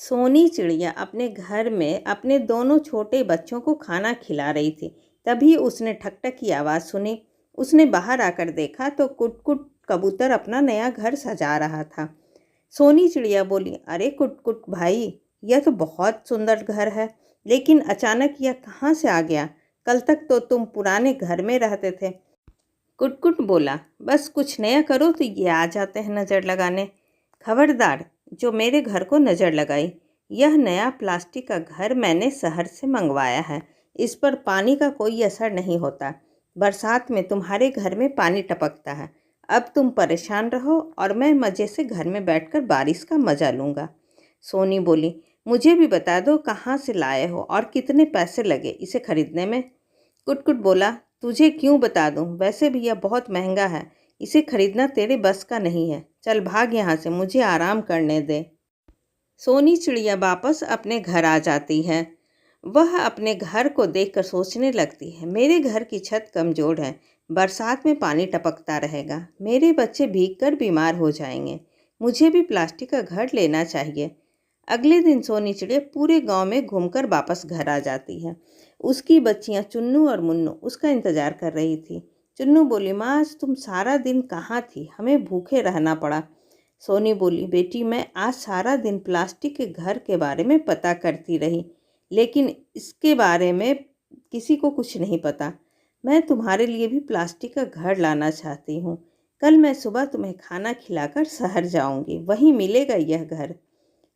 सोनी चिड़िया अपने घर में अपने दोनों छोटे बच्चों को खाना खिला रही थी। तभी उसने ठक-ठक की आवाज़ सुनी। उसने बाहर आकर देखा तो कुट-कुट कबूतर अपना नया घर सजा रहा था। सोनी चिड़िया बोली, अरे कुट-कुट भाई, यह तो बहुत सुंदर घर है, लेकिन अचानक यह कहाँ से आ गया? कल तक तो तुम पुराने घर में रहते थे। कुट-कुट बोला, बस कुछ नया करो तो ये आ जाते हैं नज़र लगाने। खबरदार जो मेरे घर को नज़र लगाई। यह नया प्लास्टिक का घर मैंने शहर से मंगवाया है। इस पर पानी का कोई असर नहीं होता। बरसात में तुम्हारे घर में पानी टपकता है। अब तुम परेशान रहो और मैं मज़े से घर में बैठकर बारिश का मज़ा लूँगा। सोनी बोली, मुझे भी बता दो कहाँ से लाए हो और कितने पैसे लगे इसे खरीदने में। कुट-कुट बोला, तुझे क्यों बता दूँ, वैसे भी यह बहुत महंगा है। इसे खरीदना तेरे बस का नहीं है। चल भाग यहाँ से, मुझे आराम करने दे। सोनी चिड़िया वापस अपने घर आ जाती है। वह अपने घर को देखकर सोचने लगती है, मेरे घर की छत कमज़ोर है, बरसात में पानी टपकता रहेगा, मेरे बच्चे भीगकर बीमार हो जाएंगे। मुझे भी प्लास्टिक का घर लेना चाहिए। अगले दिन सोनी चिड़िया पूरे गांव में घूमकर वापस घर आ जाती है। उसकी बच्चियां चुन्नू और मुन्नू उसका इंतजार कर रही थी। चुन्नू बोली, माँ आज तुम सारा दिन कहाँ थी, हमें भूखे रहना पड़ा। सोनी बोली, बेटी मैं आज सारा दिन प्लास्टिक के घर के बारे में पता करती रही, लेकिन इसके बारे में किसी को कुछ नहीं पता। मैं तुम्हारे लिए भी प्लास्टिक का घर लाना चाहती हूँ। कल मैं सुबह तुम्हें खाना खिलाकर शहर जाऊँगी, वहीं मिलेगा यह घर।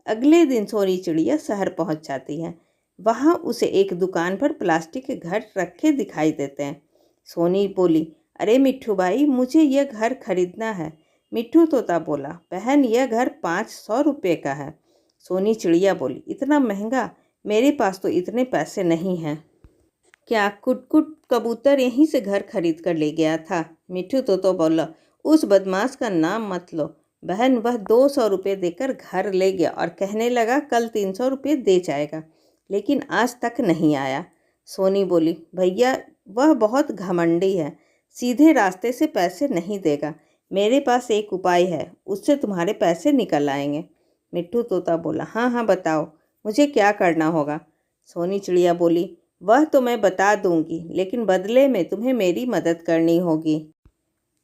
अगले दिन सोनी चिड़िया शहर पहुँच जाती है। वहाँ उसे एक दुकान पर प्लास्टिक के घर रखे दिखाई देते हैं। सोनी बोली, अरे मिट्ठू भाई, मुझे यह घर खरीदना है। मिट्ठू तोता बोला, बहन यह घर 500 रुपये का है। सोनी चिड़िया बोली, इतना महंगा, मेरे पास तो इतने पैसे नहीं हैं। क्या कुट-कुट कबूतर यहीं से घर खरीद कर ले गया था? मिट्ठू तोता बोला, उस बदमाश का नाम मत लो। बहन वह 200 रुपये देकर घर ले गया और कहने लगा कल 300 रुपये दे जाएगा, लेकिन आज तक नहीं आया। सोनी बोली, भैया वह बहुत घमंडी है, सीधे रास्ते से पैसे नहीं देगा। मेरे पास एक उपाय है, उससे तुम्हारे पैसे निकल आएंगे। मिट्ठू तोता बोला, हाँ हाँ बताओ, मुझे क्या करना होगा? सोनी चिड़िया बोली, वह तो मैं बता दूंगी, लेकिन बदले में तुम्हें मेरी मदद करनी होगी।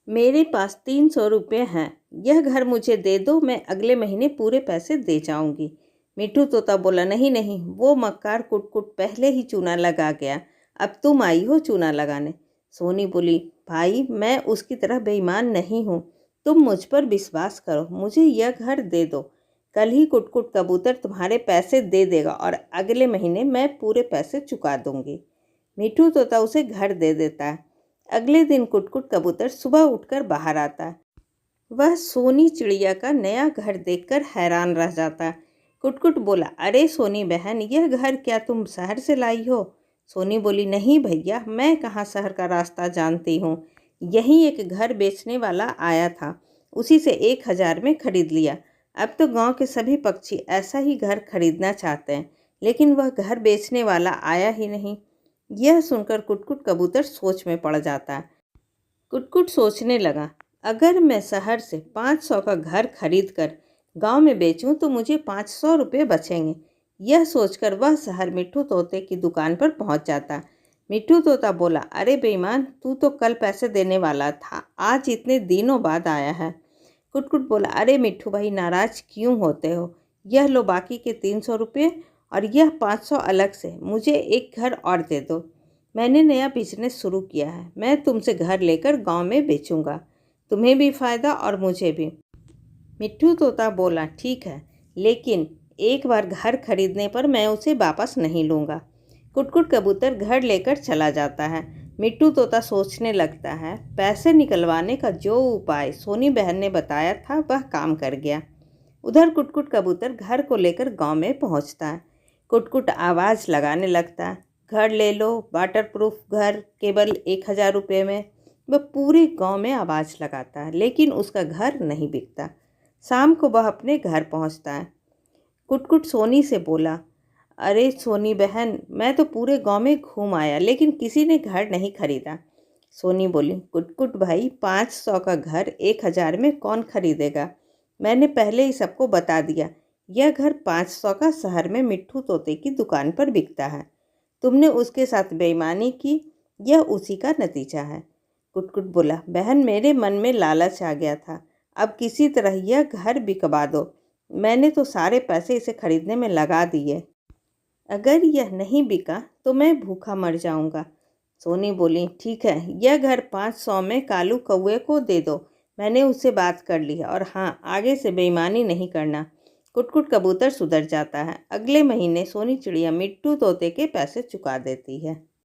मेरे पास 300 रुपये हैं, यह घर मुझे दे दो, मैं अगले महीने पूरे पैसे दे जाऊंगी। मिट्ठू तोता बोला, नहीं नहीं, वो मक्कार कुट-कुट पहले ही चूना लगा गया, अब तुम आई हो चूना लगाने। सोनी बोली, भाई मैं उसकी तरह बेईमान नहीं हूँ, तुम मुझ पर विश्वास करो, मुझे यह घर दे दो। कल ही कुट-कुट कबूतर तुम्हारे पैसे दे देगा और अगले महीने मैं पूरे पैसे चुका दूंगी। मिट्ठू तोता उसे घर दे देता है। अगले दिन कुट-कुट कबूतर सुबह उठकर बाहर आता है। वह सोनी चिड़िया का नया घर देखकर हैरान रह जाता है। कुट-कुट बोला, अरे सोनी बहन, यह घर क्या तुम शहर से लाई हो? सोनी बोली, नहीं भैया, मैं कहाँ शहर का रास्ता जानती हूँ। यहीं एक घर बेचने वाला आया था, उसी से 1000 में खरीद लिया। अब तो गांव के सभी पक्षी ऐसा ही घर खरीदना चाहते हैं, लेकिन वह घर बेचने वाला आया ही नहीं। यह सुनकर कुट-कुट कबूतर सोच में पड़ जाता है। कुट-कुट सोचने लगा, अगर मैं शहर से 500 का घर खरीद कर गाँव में बेचूं तो मुझे 500 रुपये बचेंगे। यह सोचकर वह शहर मिट्ठू तोते की दुकान पर पहुंच जाता। मिट्ठू तोता बोला, अरे बेईमान, तू तो कल पैसे देने वाला था, आज इतने दिनों बाद आया है। कुट-कुट बोला, अरे मिट्ठू भाई, नाराज क्यों होते हो? यह लो बाकी के 300 रुपये और यह 500 अलग से, मुझे एक घर और दे दो। मैंने नया बिजनेस शुरू किया है, मैं तुमसे घर लेकर गांव में बेचूंगा, तुम्हें भी फ़ायदा और मुझे भी। मिट्ठू तोता बोला, ठीक है, लेकिन एक बार घर खरीदने पर मैं उसे वापस नहीं लूँगा। कुट-कुट कबूतर घर लेकर चला जाता है। मिट्ठू तोता सोचने लगता है, पैसे निकलवाने का जो उपाय सोनी बहन ने बताया था वह काम कर गया। उधर कुट-कुट कबूतर घर को लेकर गांव में पहुंचता है। कुट-कुट आवाज़ लगाने लगता है, घर ले लो, वाटरप्रूफ घर, केवल 1000 रुपये में। वह पूरे गांव में आवाज़ लगाता है, लेकिन उसका घर नहीं बिकता। शाम को वह अपने घर पहुंचता है। कुट-कुट सोनी से बोला, अरे सोनी बहन, मैं तो पूरे गांव में घूम आया, लेकिन किसी ने घर नहीं खरीदा। सोनी बोली, कुट-कुट भाई, 500 का घर 1000 में कौन खरीदेगा? मैंने पहले ही सबको बता दिया यह घर 500 का शहर में मिट्ठू तोते की दुकान पर बिकता है। तुमने उसके साथ बेईमानी की, यह उसी का नतीजा है। कुटकुट बोला, बहन मेरे मन में लालच आ गया था, अब किसी तरह यह घर बिकवा दो। मैंने तो सारे पैसे इसे खरीदने में लगा दिए। अगर यह नहीं बिका तो मैं भूखा मर जाऊंगा। सोनी बोली, ठीक है, यह घर 500 में कालू कौए को दे दो। मैंने उससे बात कर ली है, और हाँ, आगे से बेईमानी नहीं करना। कुटकुट कबूतर सुधर जाता है। अगले महीने सोनी चिड़िया मिट्टू तोते के पैसे चुका देती है।